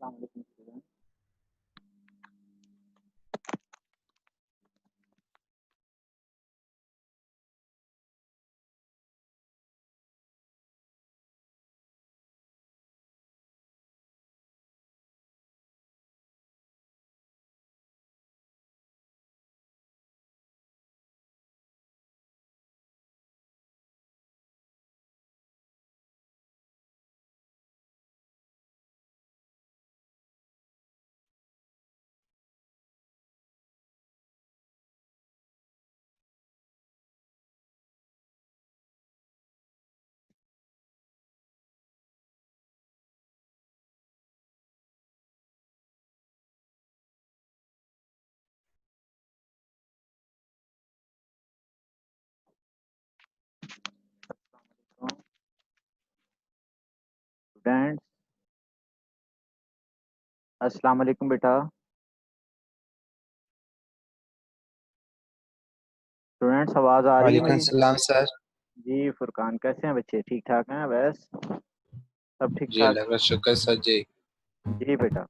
अस्सलाम वालेकुम student. Students अस्सलाम वालेकुम बेटा। स्टूडेंट्स आवाज़ आ रही है वालेकुम मेरी? सलाम सर। जी फुरकान, कैसे हैं बच्चे? ठीक ठाक हैं? वैस सब ठीक जी ठाक? अल्लाह का शुक्र सर जी। जी बेटा।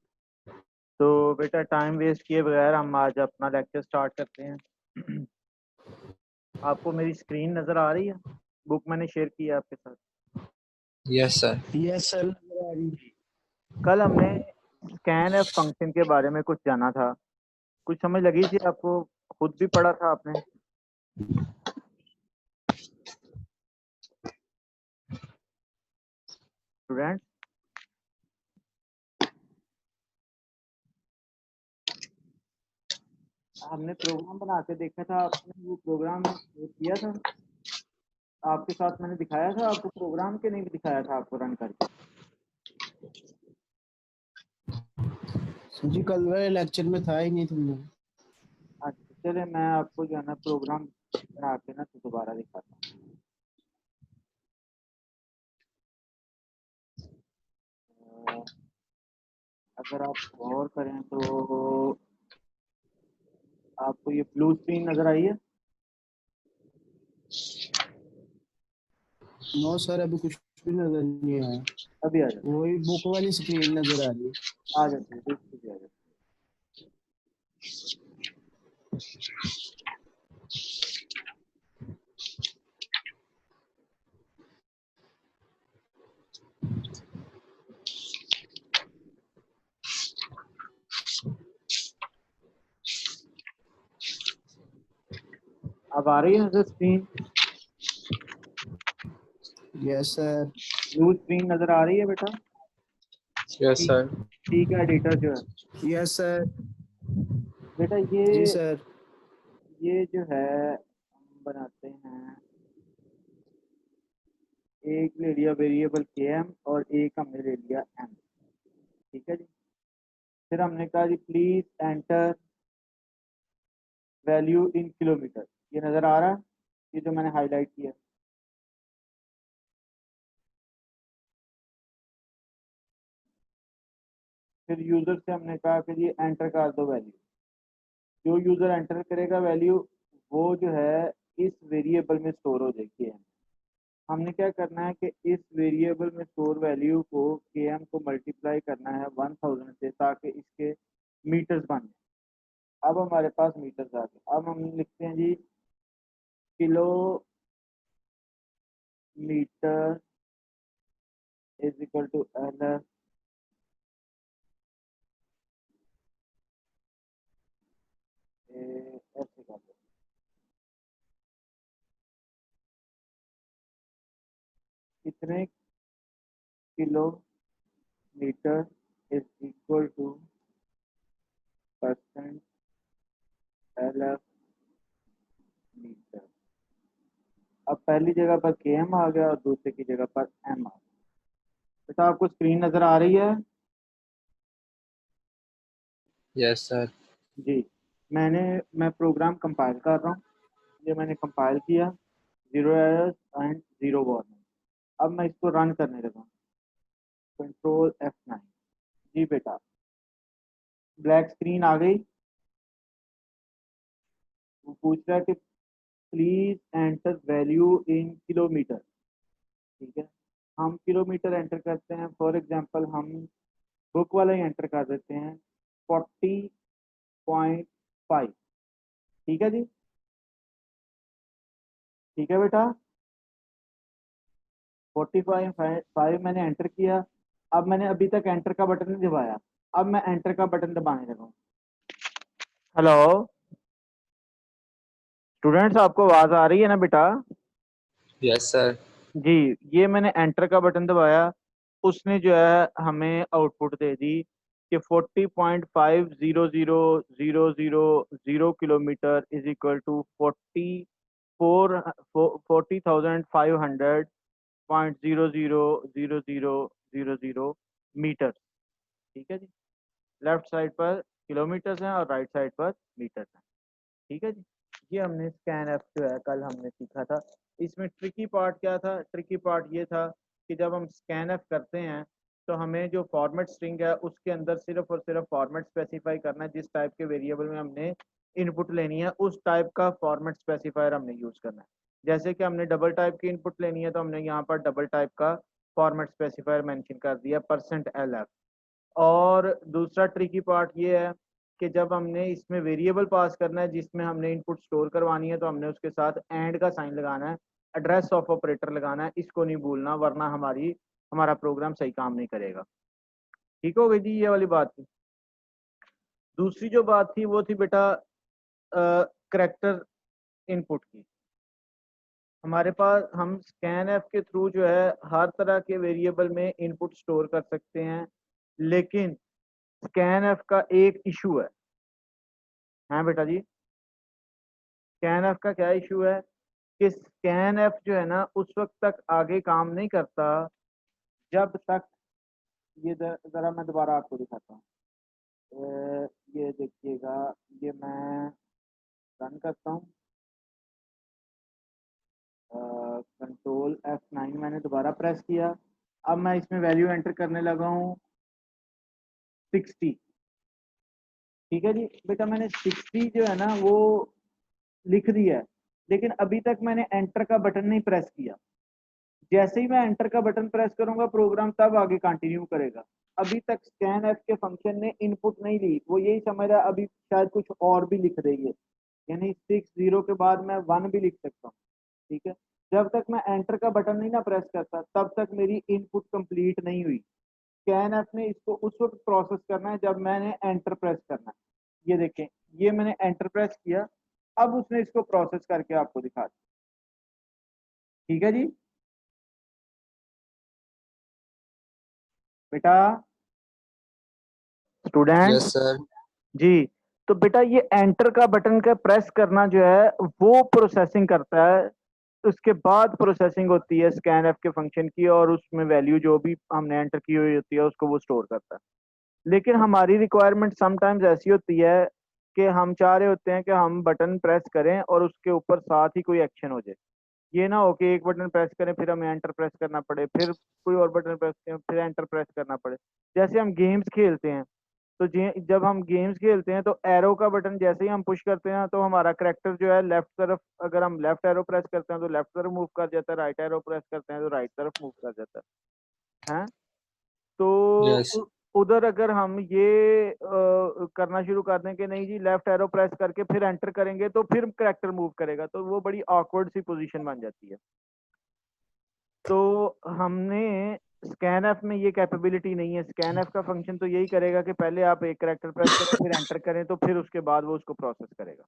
तो बेटा टाइम वेस्ट किए बगैर हम आज अपना लेक्चर स्टार्ट करते हैं। आपको मेरी स्क्रीन नज़र आ रही है? बुक मैंने शेयर की है आपके साथ। Yes sir. Yes sir. कल हमने स्कैन एफ फंक्शन के बारे में कुछ जाना था। कुछ समझ लगी थी आपको? खुद भी पढ़ा था आपने? स्टूडेंट हमने प्रोग्राम बना के देखा था, आपने वो प्रोग्राम किया था? आपके साथ मैंने दिखाया था आपको प्रोग्राम के नहीं दिखाया था आपको रन करके? जी कल वाले लेक्चर में था ही नहीं तुमने। अच्छा चले, मैं आपको जो है ना प्रोग्राम बना के ना तो दोबारा दिखाता हूँ। अगर आप गौर करें तो आपको ये ब्लू स्क्रीन नजर आई है? नो सर, अभी कुछ भी नजर नहीं आया। अभी आ जाते वही बुक वाली स्क्रीन नजर आ रही है। आ जाती है, बिल्कुल भी आ जाती है। अब आ रही है नजर screen? Yes sir. Blue screen नजर आ रही है बेटा? यस ठीक सर। ठीक है एडिटर जो है यस सर। बेटा, जी सर। ये जो है हम बनाते हैं, एक ले लिया वेरिएबल के एम और एक हमने ले लिया एम। ठीक है जी। फिर हमने कहा जी please enter value in kilometre. ये नजर आ रहा है, ये जो मैंने हाईलाइट किया? फिर यूजर से हमने कहा कि जी एंटर कर दो वैल्यू। जो यूजर एंटर करेगा वैल्यू, वो जो है इस वेरिएबल में स्टोर हो जाएगी। हमने क्या करना है कि इस वेरिएबल में स्टोर वैल्यू को के एम को मल्टीप्लाई करना है 1000 से, ताकि इसके मीटर्स बन जाए। अब हमारे पास मीटर्स आ गए। अब हम लिखते हैं जी kilometre is equal to L. ऐसे कर दो। कितने kilometre is equal to percent L F metre. अब पहली जगह पर के एम आ गया और दूसरे की जगह पर एम आ गया। बेटा आपको स्क्रीन नजर आ रही है? Yes sir. जी। मैं प्रोग्राम कंपाइल कर रहा हूँ। ये मैंने कंपाइल किया, 0 एरर्स एंड 0 वार्निंग। अब मैं इसको रन करने लगा। Control F9। जी बेटा, ब्लैक स्क्रीन आ गई। वो पूछ रहा है कि please enter value in kilometre. ठीक है, हम किलोमीटर एंटर करते हैं। फॉर एग्जांपल हम बुक वाला ही एंटर कर देते हैं 40.5। ठीक है जी, ठीक है बेटा, 45 मैंने एंटर किया। अब मैंने अभी तक एंटर का बटन नहीं दबाया, अब मैं एंटर का बटन दबाने लगा हूँ। हेलो स्टूडेंट्स, आपको आवाज आ रही है ना बेटा? Yes sir. जी, ये मैंने एंटर का बटन दबाया, उसने जो है हमें आउटपुट दे दी कि 40.500000 kilometre is equal to 40,500.000000 metre. ठीक है जी, लेफ्ट साइड पर किलोमीटर्स हैं और राइट साइड पर मीटर्स हैं। ठीक है जी, ये हमने स्कैन एफ जो है कल हमने सीखा था। इसमें ट्रिकी पार्ट क्या था? ट्रिकी पार्ट ये था कि जब हम स्कैन एफ करते हैं तो हमें जो फॉर्मेट स्ट्रिंग है उसके अंदर सिर्फ और सिर्फ फॉर्मेट स्पेसिफाई करना है, जिस टाइप के वेरिएबल में हमने इनपुट लेनी है उस टाइप का फॉर्मेट स्पेसिफायर हमने यूज करना है। जैसे कि हमने डबल टाइप की इनपुट लेनी है तो हमने यहाँ पर डबल टाइप का फॉर्मेट स्पेसिफायर मेंशन कर दिया %lf। और दूसरा ट्रिकी पार्ट ये है कि जब हमने इसमें वेरिएबल पास करना है जिसमें हमने इनपुट स्टोर करवानी है तो हमने उसके साथ एंड का साइन लगाना है, एड्रेस ऑफ ऑपरेटर लगाना है, इसको नहीं भूलना वरना हमारा प्रोग्राम सही काम नहीं करेगा। ठीक हो गई जी ये वाली बात थी। दूसरी जो बात थी वो थी बेटा करेक्टर इनपुट की। हमारे पास हम स्कैन एफ के थ्रू जो है हर तरह के वेरिएबल में इनपुट स्टोर कर सकते हैं, लेकिन स्कैन एफ का एक इशू है। हाँ बेटा जी, स्कैन एफ का क्या इशू है कि स्कैन एफ जो है ना उस वक्त तक आगे काम नहीं करता जब तक ये जरा मैं दोबारा आपको दिखाता हूँ। ये देखिएगा, ये मैं रन करता हूँ, कंट्रोल F9 मैंने दोबारा प्रेस किया। अब मैं इसमें वैल्यू एंटर करने लगा हूँ 60। ठीक है जी बेटा, मैंने 60 जो है ना वो लिख दिया है, लेकिन अभी तक मैंने एंटर का बटन नहीं प्रेस किया। जैसे ही मैं एंटर का बटन प्रेस करूंगा प्रोग्राम तब आगे कंटिन्यू करेगा। अभी तक स्कैन एफ के फंक्शन ने इनपुट नहीं ली, वो यही समझ रहा है अभी शायद कुछ और भी लिख रही है, यानी 60 के बाद मैं 1 भी लिख सकता हूँ। ठीक है, जब तक मैं एंटर का बटन नहीं ना प्रेस करता तब तक मेरी इनपुट कंप्लीट नहीं हुई। स्कैन एफ ने इसको उस वक्त प्रोसेस करना है जब मैंने एंटर प्रेस करना है। ये देखें, ये मैंने एंटर प्रेस किया, अब उसने इसको प्रोसेस करके आपको दिखा दिया। ठीक है जी बेटा, स्टूडेंट यस सर। जी। तो बेटा ये एंटर का बटन का प्रेस करना जो है वो प्रोसेसिंग करता है, उसके बाद प्रोसेसिंग होती है स्कैन एफ के फंक्शन की और उसमें वैल्यू जो भी हमने एंटर की हुई होती है उसको वो स्टोर करता है। लेकिन हमारी रिक्वायरमेंट समटाइम्स ऐसी होती है कि हम चाह रहे होते हैं कि हम बटन प्रेस करें और उसके ऊपर साथ ही कोई एक्शन हो जाए। ये ना हो कि एक बटन प्रेस करें फिर हमें एंटर प्रेस करना पड़े, फिर कोई और बटन प्रेस करें फिर एंटर प्रेस करना पड़े। जैसे हम गेम्स खेलते हैं तो जब हम गेम्स खेलते हैं तो एरो का बटन जैसे ही हम पुश करते हैं तो हमारा करेक्टर जो है लेफ्ट तरफ, अगर हम लेफ्ट एरो प्रेस करते हैं तो लेफ्ट तरफ मूव कर जाता है, राइट एरो प्रेस करते हैं तो राइट तरफ मूव कर जाता है। तो यस। उधर अगर हम ये करना शुरू कर दें कि नहीं जी लेफ्ट एरो प्रेस करके फिर एंटर करेंगे तो फिर करेक्टर मूव करेगा, तो वो बड़ी ऑकवर्ड सी पोजीशन बन जाती है। तो हमने स्कैन एफ में ये कैपेबिलिटी नहीं है। स्कैन एफ का फंक्शन तो यही करेगा कि पहले आप एक करेक्टर प्रेस करें फिर एंटर करें तो फिर उसके बाद वो उसको प्रोसेस करेगा।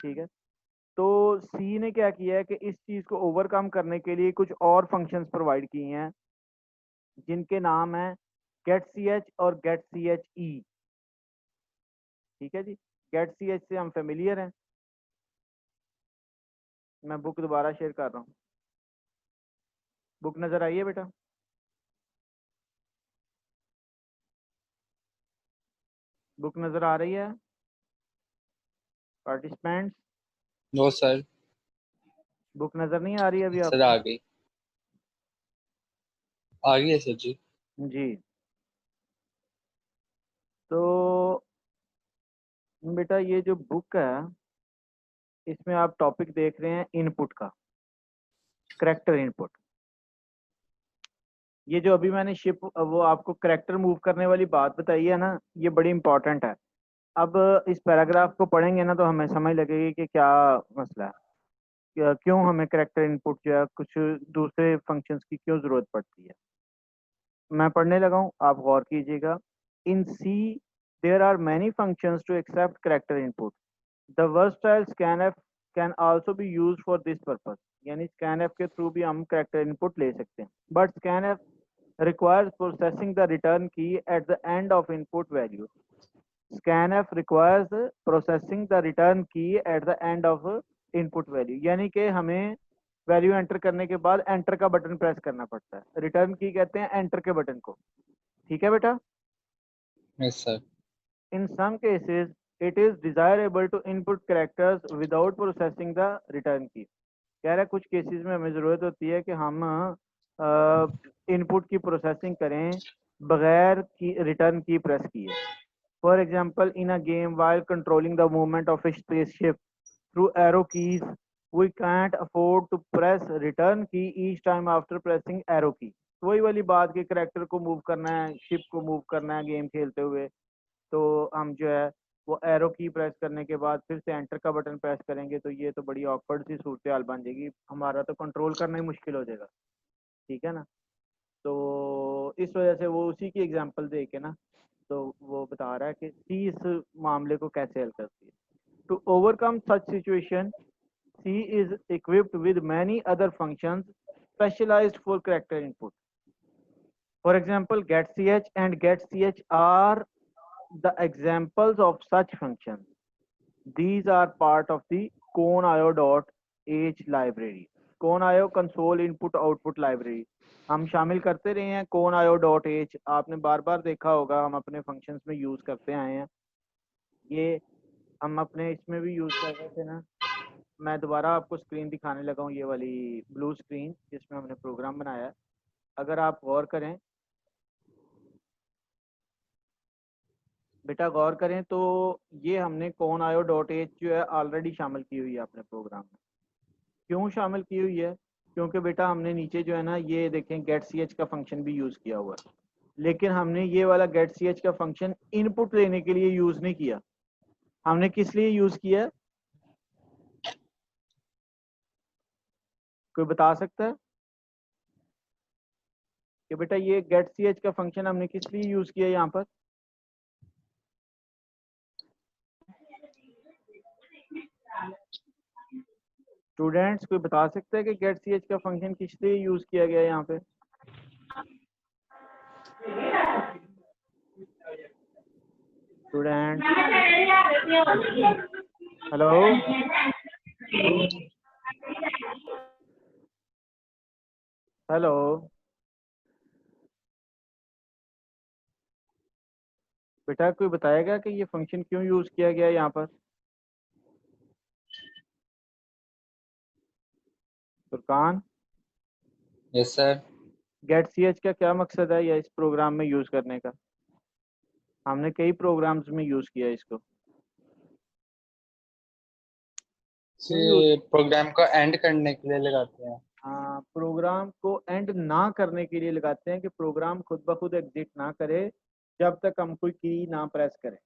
ठीक है, तो सी ने क्या किया है कि इस चीज को ओवरकम करने के लिए कुछ और फंक्शंस प्रोवाइड किए हैं जिनके नाम है गेट सी एच और गेट सी एच ई। ठीक है जी, गेट सी एच से हम फेमिलियर हैं। मैं बुक दोबारा शेयर कर रहा हूँ, बुक नजर आई है बेटा? बुक नजर आ रही है पार्टिसिपेंट्स? No sir. बुक नजर नहीं आ रही है अभी सर आपको? आ गई। आ गई है सर जी। जी, तो बेटा ये जो बुक है इसमें आप टॉपिक देख रहे हैं इनपुट का, करेक्टर इनपुट। ये जो अभी मैंने शिप वो आपको करेक्टर मूव करने वाली बात बताई है ना, ये बड़ी इंपॉर्टेंट है। अब इस पैराग्राफ को पढ़ेंगे ना तो हमें समझ लगेगी कि क्या मसला है, क्यों हमें करेक्टर इनपुट जो है कुछ दूसरे फंक्शंस की क्यों जरूरत पड़ती है। मैं पढ़ने लगा हूँ, आप गौर कीजिएगा। In C there are many functions to accept character input. The versatile scanf can also be used for this purpose. यानी scanf के थ्रू भी हम करेक्टर इनपुट ले सकते हैं, but scanf requires processing the return key at the end of input value. scanf requires processing the return key at the end of input value। यानी कि हमें वैल्यू एंटर करने के बाद एंटर का बटन प्रेस करना पड़ता है। रिटर्न की कहते हैं एंटर के बटन को। ठीक है बेटा। Yes, sir. In some cases, it is desirable to input characters without processing the return key। कह रहा है कुछ केसेस में हमें ज़रूरत होती है कि हम इनपुट की प्रोसेसिंग करें बगैर की रिटर्न की प्रेस किए। For example, in a game while controlling the movement of a spaceship through arrow keys, we can't afford to press return key each time after pressing arrow key। वही वाली बात कि character को move करना है, ship को move करना है गेम खेलते हुए, तो हम जो है वो एरो की प्रेस करने के बाद फिर से एंटर का बटन प्रेस करेंगे, तो ये तो बड़ी ऑकवर्ड सी सूरत हाल बन जाएगी, हमारा तो कंट्रोल करना ही मुश्किल हो जाएगा। ठीक है ना। तो इस वजह से वो उसी की एग्जांपल दे के ना, तो वो बता रहा है कि सी इस मामले को कैसे हल करती है। To overcome such situation, C is equipped with many other functions specialised for character input. For example, getch and getch are the examples of such functions. These are part of the conio.h library। conio console input output library हम शामिल करते रहे हैं। conio.h आपने बार बार देखा होगा, हम अपने फंक्शंस में यूज करते आए हैं। ये हम अपने इसमें भी यूज कर रहे थे ना। मैं दोबारा आपको स्क्रीन दिखाने लगा हूँ, ये वाली ब्लू स्क्रीन जिसमें हमने प्रोग्राम बनाया है। अगर आप गौर करें बेटा, गौर करें तो ये हमने conio.h जो है ऑलरेडी शामिल की हुई है अपने प्रोग्राम में। क्यों शामिल की हुई है? क्योंकि बेटा हमने नीचे जो है ना ये देखें getch का फंक्शन भी यूज किया हुआ है, लेकिन हमने ये वाला getch का फंक्शन इनपुट लेने के लिए यूज नहीं किया। हमने किस लिए यूज किया? कोई बता सकता है कि बेटा ये getch का फंक्शन हमने किस लिए यूज किया यहाँ पर? स्टूडेंट्स कोई बता सकता है कि getch का फंक्शन किस लिए यूज किया गया है यहाँ पे? स्टूडेंट, हेलो, हेलो, बेटा कोई बताएगा कि ये फंक्शन क्यों यूज किया गया है यहाँ पर? Furqan, Yes, sir. getch का क्या मकसद है या इस प्रोग्राम में यूज करने का? हमने कई प्रोग्राम्स में यूज किया इसको। ये प्रोग्राम को एंड करने के लिए लगाते हैं। हाँ, प्रोग्राम को एंड ना करने के लिए लगाते हैं कि प्रोग्राम खुद ब खुद एग्जिट ना करे जब तक हम कोई की ना प्रेस करें।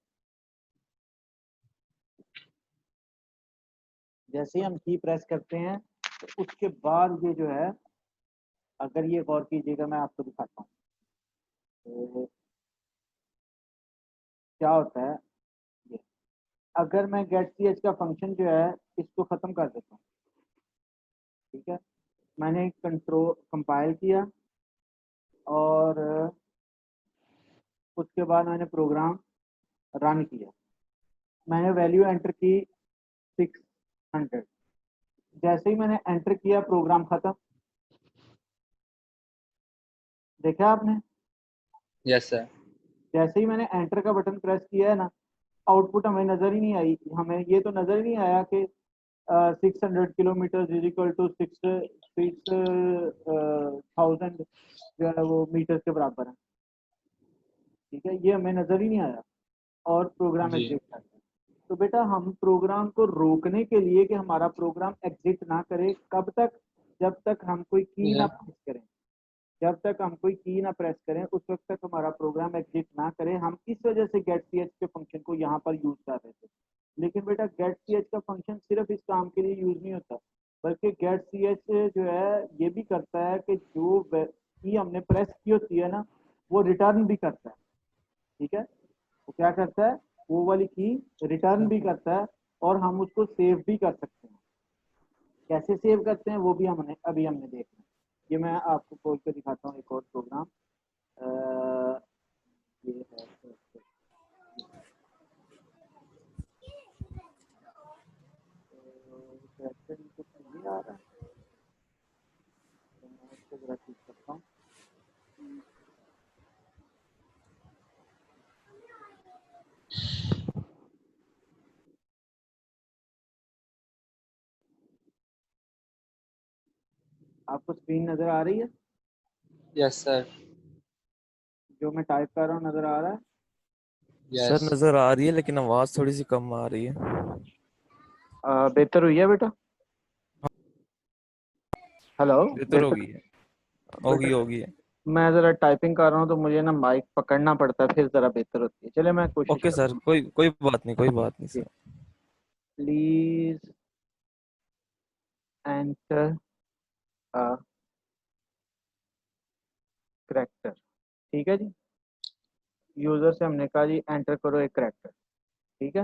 जैसे ही हम की प्रेस करते हैं तो उसके बाद ये जो है, अगर ये गौर कीजिएगा मैं आपको दिखाता हूँ तो क्या होता है। ये अगर मैं getch का फंक्शन जो है इसको ख़त्म कर देता हूँ, ठीक है, मैंने कंट्रोल कंपाइल किया और उसके बाद मैंने प्रोग्राम रन किया, मैंने वैल्यू एंटर की 600। जैसे ही मैंने एंटर किया प्रोग्राम ख़त्म। देखा आपने? Yes, sir. जैसे ही मैंने एंटर का बटन प्रेस किया है ना, आउटपुट हमें नज़र ही नहीं आई। हमें ये तो नज़र ही नहीं आया कि 600 किलोमीटर इज इक्वल टू 6,000 जो है वो मीटर के बराबर है। ठीक है, ये हमें नज़र ही नहीं आया और प्रोग्राम जी। एग्जिट कर गया। तो बेटा हम प्रोग्राम को रोकने के लिए कि हमारा प्रोग्राम एग्जिट ना करे, कब तक? जब तक हम कोई की ना Yeah. प्रेस करें। जब तक हम कोई की ना प्रेस करें उस वक्त तक हमारा प्रोग्राम एग्जिट ना करे। हम इस वजह से गेट सी एच के फंक्शन को यहाँ पर यूज कर रहे थे, लेकिन बेटा गेट सी एच का फंक्शन सिर्फ इस काम के लिए यूज नहीं होता, बल्कि गेट सी एच जो है ये भी करता है कि जो की हमने प्रेस की होती है ना वो रिटर्न भी करता है। ठीक है, वो क्या करता है, वो वाली की रिटर्न भी करता है और हम उसको सेव भी कर सकते हैं। कैसे सेव करते हैं वो भी हमने देखना है। ये मैं आपको खोल के दिखाता हूँ एक और प्रोग्राम। ये है कुछ नहीं आ रहा है, तो मैं इसको जरा ठीक करता हूँ। आपको स्क्रीन नजर आ रही है? Yes sir. जो मैं टाइप कर रहा हूँ नजर आ रहा है? Sir yes. नजर आ रही है लेकिन आवाज थोड़ी सी कम आ रही है। बेहतर हुई है बेटा? हेलो, बेहतर होगी है। होगी बेटा होगी है। मैं जरा टाइपिंग कर रहा हूँ तो मुझे ना माइक पकड़ना पड़ता है, फिर जरा बेहतर होती है। चले मैं कोशिश ओके करता सर, हूँ। कोई कोई बात नहीं, कोई बात नहीं sir. Please enter a character. ठीक है जी, यूजर से हमने कहा जी एंटर करो एक करेक्टर। ठीक है,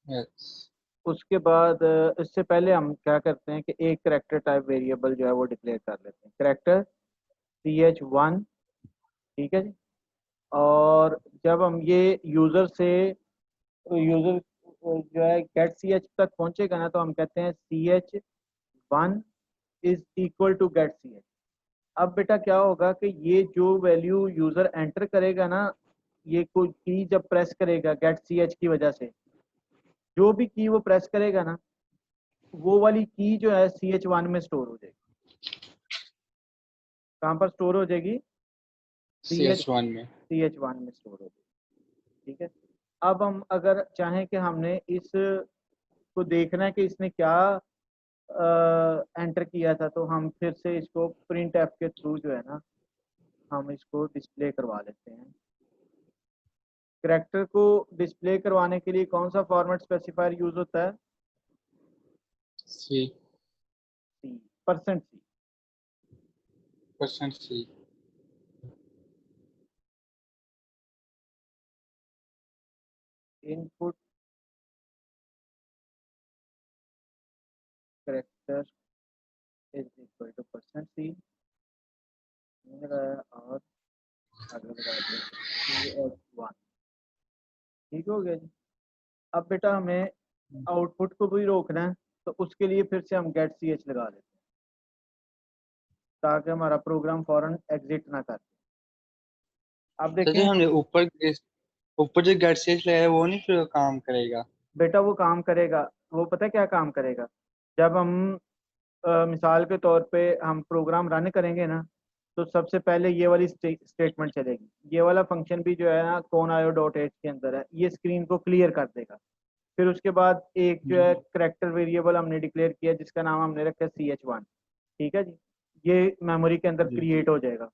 यस। उसके बाद इससे पहले हम क्या करते हैं कि एक करेक्टर टाइप वेरिएबल जो है वो डिक्लेयर कर लेते हैं, करेक्टर ch1। ठीक है जी, और जब हम ये यूजर जो है गेट सी एच तक पहुंचेगा ना तो हम कहते हैं ch1 is equal to get C H. अब बेटा क्या होगा कि ये जो वैल्यू यूजर एंटर करेगा ना, ये कोई की जब प्रेस करेगा गेट सी एच की वजह से, जो भी की वो प्रेस करेगा ना वो वाली की जो है ch1 में स्टोर हो जाएगी। कहाँ पर स्टोर हो जाएगी? ch1 में। ch1 में स्टोर हो जाएगी। ठीक है, अब हम अगर चाहें कि हमने इस को देखना है कि इसने क्या एंटर किया था, तो हम फिर से इसको प्रिंट एफ के थ्रू जो है ना हम इसको डिस्प्ले करवा लेते हैं। करैक्टर को डिस्प्ले करवाने के लिए कौन सा फॉर्मेट स्पेसिफायर यूज होता है? C. C, %C। %C। Input character is equal to %C और आगे लगा दिया ch1। ठीक हो गया जी। अब बेटा हमें आउटपुट को भी रोकना है, तो उसके लिए फिर से हम गेट सी एच लगा देते हैं ताकि हमारा प्रोग्राम फौरन एग्जिट ना करे। अब तो जो देखें हमने ऊपर जो गेट ch लगाया है वो नहीं फिर काम करेगा? बेटा, वो काम करेगा। वो पता है क्या काम करेगा? जब हम मिसाल के तौर पे हम प्रोग्राम रन करेंगे ना, तो सबसे पहले ये वाली स्टेटमेंट चलेगी। ये वाला फंक्शन भी जो है ना कौन आयो डॉट एच के अंदर है, ये स्क्रीन को क्लियर कर देगा। फिर उसके बाद एक जो है करेक्टर वेरिएबल हमने डिक्लेयर किया जिसका नाम हमने रखा है ch1। ठीक है जी, ये मेमोरी के अंदर जी। क्रिएट हो जाएगा।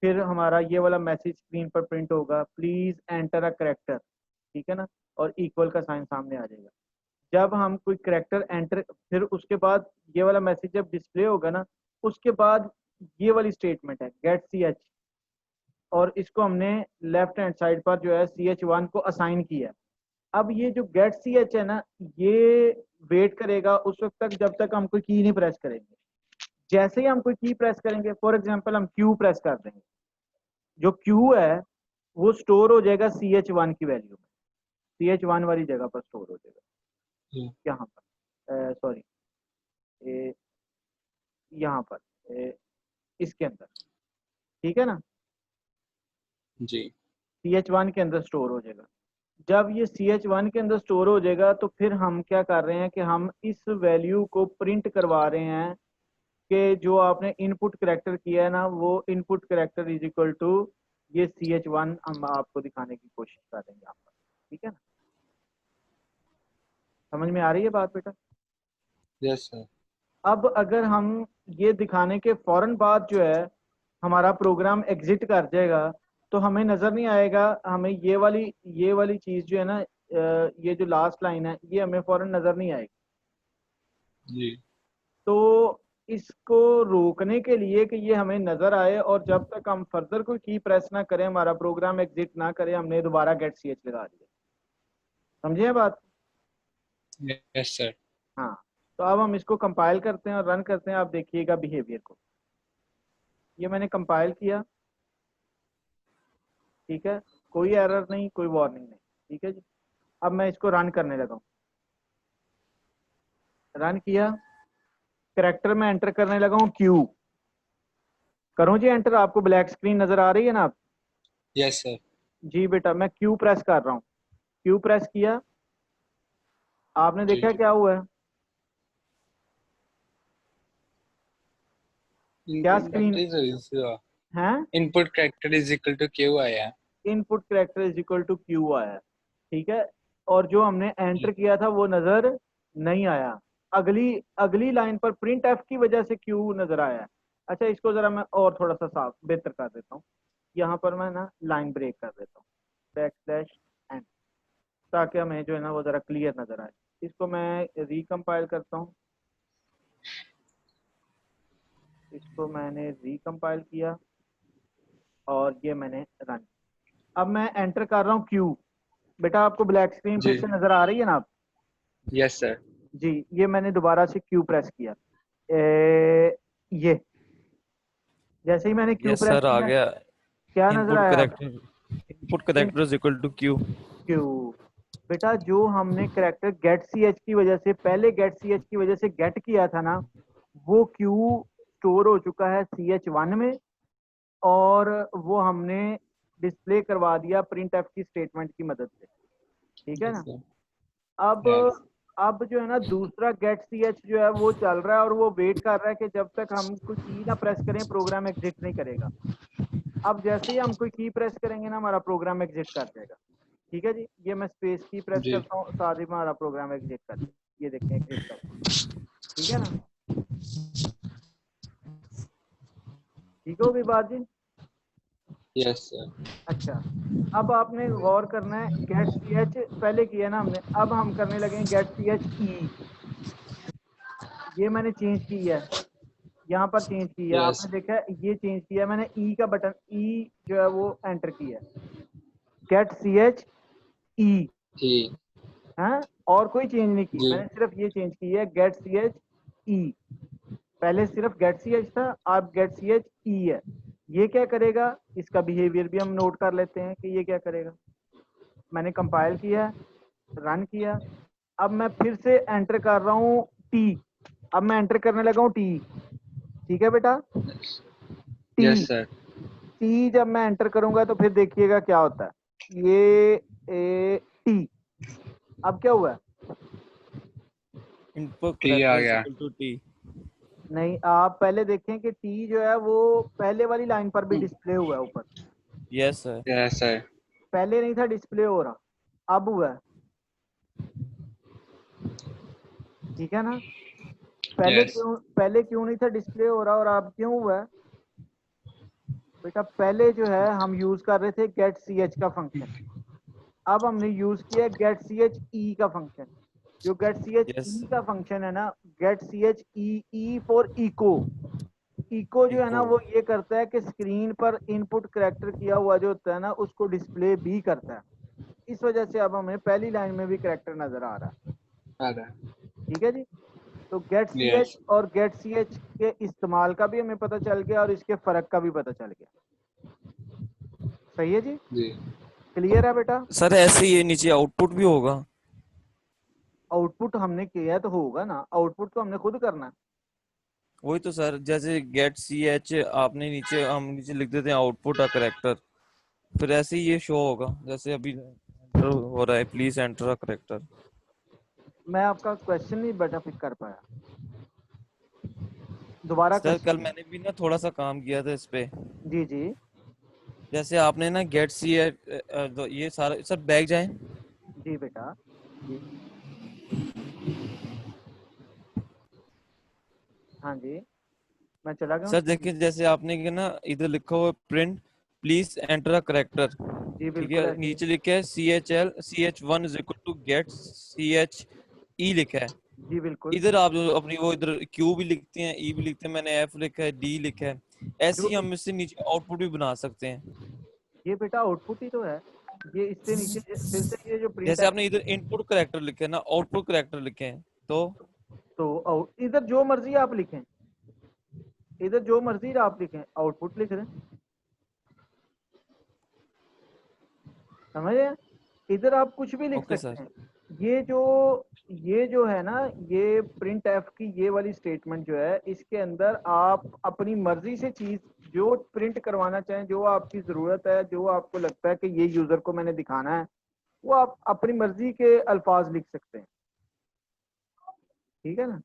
फिर हमारा ये वाला मैसेज स्क्रीन पर प्रिंट होगा, प्लीज एंटर अ करेक्टर। ठीक है ना, और इक्वल का साइन सामने आ जाएगा जब हम कोई करेक्टर एंटर। फिर उसके बाद ये वाला मैसेज जब डिस्प्ले होगा ना, उसके बाद ये वाली स्टेटमेंट है गेट सी एच, और इसको हमने लेफ्ट हैंड साइड पर जो है ch1 को असाइन किया है। अब ये जो गेट सी एच है ना, ये वेट करेगा उस वक्त तक जब तक हम कोई की नहीं प्रेस करेंगे। जैसे ही हम कोई की प्रेस करेंगे, फॉर एग्जांपल हम क्यू प्रेस कर देंगे, जो क्यू है वो स्टोर हो जाएगा ch1 की वैल्यू में, ch1 वाली जगह पर स्टोर हो जाएगा। जी। यहाँ पर सॉरी, यहाँ पर इसके अंदर। ठीक है ना, जी। ch1 के अंदर स्टोर हो जाएगा। जब ये ch1 के अंदर स्टोर हो जाएगा तो फिर हम क्या कर रहे हैं कि हम इस वैल्यू को प्रिंट करवा रहे हैं कि जो आपने इनपुट करेक्टर किया है ना, वो input character is equal to ये ch1 हम आपको दिखाने की कोशिश कर रहे हैं यहाँ पर। ठीक है ना, समझ में आ रही है बात बेटा? Yes sir. अब अगर हम ये दिखाने के फौरन बाद जो है हमारा प्रोग्राम एग्जिट कर जाएगा तो हमें नजर नहीं आएगा, हमें ये वाली चीज जो है ना, ये जो लास्ट लाइन है ये हमें फौरन नजर नहीं आएगी। जी तो इसको रोकने के लिए कि ये हमें नजर आए और जब तक हम फर्दर कोई की प्रेस ना करें, हमारा प्रोग्राम एग्जिट ना करे, हमने दोबारा गेट सी एच लगा दिया। समझे ये बात? Yes sir. हाँ। तो अब हम इसको कंपाइल करते हैं और रन करते हैं, आप देखिएगा बिहेवियर को। ये मैंने कंपाइल किया, ठीक है, कोई एरर नहीं, कोई वार्निंग नहीं, ठीक है जी। अब मैं इसको रन करने लगा हूँ, रन किया, करेक्टर में एंटर करने लगा हूँ क्यू। करूँ जी एंटर? आपको ब्लैक स्क्रीन नजर आ रही है ना आप? Yes sir. जी बेटा, मैं क्यू प्रेस कर रहा हूँ, क्यू प्रेस किया, आपने जी देखा क्या हुआ है? क्या इनपुट स्क्रीन है? Input character is equal to Q आया। Input character is equal to Q आया, ठीक है। और जो हमने एंटर किया था वो नजर नहीं आया, अगली अगली लाइन पर प्रिंट एफ की वजह से क्यू नजर आया। अच्छा, इसको जरा मैं और थोड़ा सा साफ बेहतर कर देता हूँ, यहाँ पर मैं ना लाइन ब्रेक कर देता हूँ, बैक स्लैश एंड, ताकि हमें जो है ना वो जरा क्लियर नजर आए। इसको मैं रिकम्पाइल करता हूँ, इसको मैंने रिकम्पाइल किया और ये मैंने रन। अब मैं एंटर कर रहा हूँ क्यू। बेटा आपको ब्लैक स्क्रीन फिर जी से नजर आ रही है ना आप? Yes sir. जी, ये मैंने दोबारा से क्यू प्रेस किया, ये जैसे ही मैंने क्यू यस प्रेस सर, आ किया, गया। क्या नजर इनपुट आया अब? Character, input character is equal to Q. Q. बेटा जो हमने करेक्टर गेट सी एच की वजह से, पहले गेट सी एच की वजह से गेट किया था ना, वो क्यू स्टोर हो चुका है सी एच वन में, और वो हमने डिस्प्ले करवा दिया प्रिंट एफ की स्टेटमेंट की मदद से, ठीक है यस ना। सर। अब यस अब जो है ना दूसरा गेट सी एच जो है वो चल रहा है और वो वेट कर रहा है कि जब तक हम कोई की ना प्रेस करें प्रोग्राम एग्जिट नहीं करेगा। अब जैसे ही हम कोई की प्रेस करेंगे ना, हमारा प्रोग्राम एग्जिट कर जाएगा, ठीक है जी। ये मैं स्पेस की प्रेस जी करता हूँ, साथ ही हमारा प्रोग्राम एग्जिट कर जाएगा, ये देखें एग्जिट कर, ठीक है ना। ठीक होगी बात जी? Yes sir. अच्छा, अब आपने गौर करना है, गेट सी एच पहले किया ना हमने, अब हम करने लगे गेट सी एच ई। ये मैंने चेंज किया है, यहाँ पर चेंज किया, यस आपने देखा है, ये चेंज किया मैंने, ई का बटन, ई जो है वो एंटर किया, गेट सी एच ई ई है, और कोई चेंज नहीं की, जी मैंने सिर्फ ये चेंज की है गेट सी एच ई। पहले सिर्फ गेट सी एच था, अब गेट सी एच ई है। ये क्या करेगा, इसका बिहेवियर भी हम नोट कर लेते हैं कि ये क्या करेगा। मैंने कंपाइल किया, रन किया, अब मैं फिर से एंटर कर रहा हूँ टी। अब मैं एंटर करने लगा हूँ टी, ठीक है बेटा, टी। Yes sir. टी जब मैं एंटर करूंगा तो फिर देखिएगा क्या होता है, ये टी। अब क्या हुआ? इनपुट टी आ करेक्टर इज गया। Equal to T. नहीं, आप पहले देखें कि टी जो है वो पहले वाली लाइन पर भी डिस्प्ले हुआ है ऊपर, यस सर। Yes sir. पहले नहीं था डिस्प्ले हो रहा, अब हुआ है, ठीक है ना। यस पहले क्यों नहीं था डिस्प्ले हो रहा और अब क्यों हुआ है? बेटा पहले जो है हम यूज कर रहे थे गेट सी एच का फंक्शन, अब हमने यूज किया गेट सी एच ई का फंक्शन। जो get C H yes E का फंक्शन है ना, get C H E, E for echo. Echo जो है ना इको। वो ये करता है कि स्क्रीन पर इनपुट करेक्टर किया हुआ जो होता है ना उसको डिस्प्ले भी करता है। इस वजह से अब हमें पहली लाइन में भी करेक्टर नजर आ रहा है, आ रहा है। ठीक है जी। तो गेट सी एच यस और गेट सी एच के इस्तेमाल का भी हमें पता चल गया और इसके फर्क का भी पता चल गया। सही है जी, जी क्लियर है बेटा? सर ऐसे ये नीचे आउटपुट भी होगा? आउटपुट हमने किया है तो होगा ना, आउटपुट तो हमने खुद करना है। वही तो सर, जैसे गेट सी एच आपने नीचे, हम नीचे लिख देते हैं आउटपुट अ करेक्टर, फिर ऐसे ही ये शो होगा जैसे अभी enter हो रहा है, प्लीज एंटर अ करेक्टर। मैं आपका क्वेश्चन नहीं बेटा पिक कर पाया, दोबारा सर कल क्वेश्चन। मैंने भी ना थोड़ा सा काम किया था इस पे। जी जी जैसे आपने ना गेट सी एच, ये सारा सर बैग जाए। जी बेटा, जी हाँ जी, मैं चला गया सर देखिए जैसे आपने क्या ना इधर लिखा हुआ print please enter a character, जी ठीक बिल्कुल है, ऐसे ही। नीचे लिखा है CH1 is equal to get CHE लिखा है। जी बिल्कुल। इधर आप जो अपनी वो इधर Q भी लिखते हैं, E भी लिखते हैं, मैंने F लिखा है, D लिखा है, ऐसे जो ही हम इससे नीचे आउटपुट भी बना सकते हैं। ये बेटा आउटपुट ही तो है, ये इससे नीचे फिर से ये जो प्रिंट जैसे है, आपने इधर इनपुट करेक्टर लिखे हैं ना, आउटपुट करेक्टर लिखे हैं, तो इधर जो मर्जी आप लिखें, इधर जो मर्जी आप लिखें आउटपुट लिख रहे हैं, समझ रहे हैं? इधर आप कुछ भी लिख ओके सकते सर। हैं। ये जो है ना, ये प्रिंट एफ की ये वाली स्टेटमेंट जो है, इसके अंदर आप अपनी मर्जी से चीज जो प्रिंट करवाना चाहें, जो आपकी जरूरत है, जो आपको लगता है कि ये यूजर को मैंने दिखाना है, वो आप अपनी मर्जी के अल्फाज लिख सकते हैं, ठीक है ना।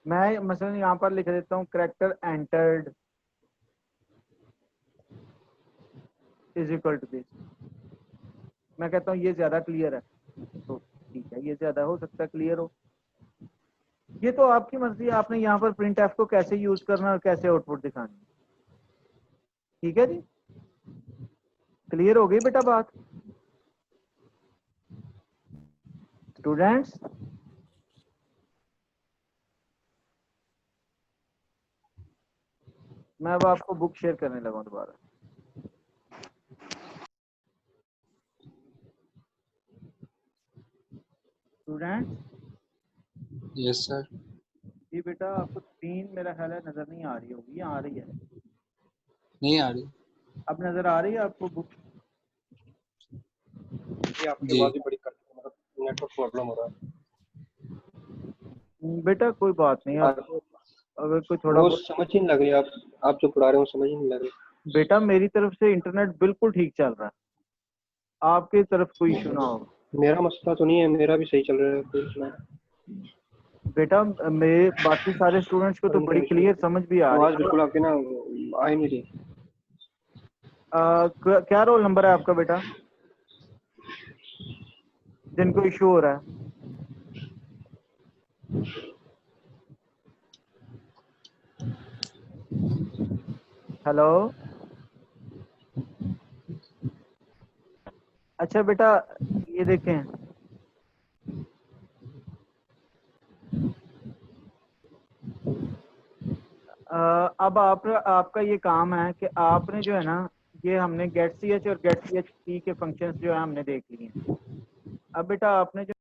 मैं मसलन यहाँ पर लिख देता हूँ character entered is equal to this, मैं कहता हूँ ये ज्यादा क्लियर है, तो ठीक है, ये ज्यादा हो सकता है क्लियर हो। ये तो आपकी मर्जी है, आपने यहाँ पर प्रिंट एफ को कैसे यूज करना और कैसे आउटपुट दिखानी है, ठीक है जी। क्लियर हो गई बेटा बात स्टूडेंट्स? मैं अब आपको बुक शेयर करने लगा हूँ दोबारा। Students yes sir. जी बेटा, आपको स्क्रीन मेरा ख्याल है नजर नहीं आ रही होगी, या आ रही है? नहीं आ रही। अब नजर आ रही है आपको बुक? ये आपकी जी। आवाज भी बड़ी कट, मतलब नेटवर्क प्रॉब्लम हो रहा है। बेटा कोई बात नहीं, आपको अगर कोई थोड़ा वो बहुत, समझ ही नहीं लग रही, आप जो पढ़ा रहे हो समझ ही नहीं लग रही। बेटा मेरी तरफ से इंटरनेट बिल्कुल ठीक चल रहा है, आपकी तरफ कोई इशू ना होगा। मेरा मसला तो नहीं है, मेरा भी सही चल रहा है, कोई इसमें बेटा मेरे बाकी सारे स्टूडेंट्स को तो बड़ी क्लियर समझ भी आ आवाज रही है। बिल्कुल आपकी ना आ ही नहीं रही। क्या रोल नंबर है आपका बेटा जिनको इशू हो रहा है? हेलो, अच्छा बेटा ये देखें, अब आपका ये काम है कि आपने जो है ना, ये हमने गेट सी एच और गेट सी एच पी के फंक्शंस जो है हमने देख लिए हैं। अब बेटा आपने जो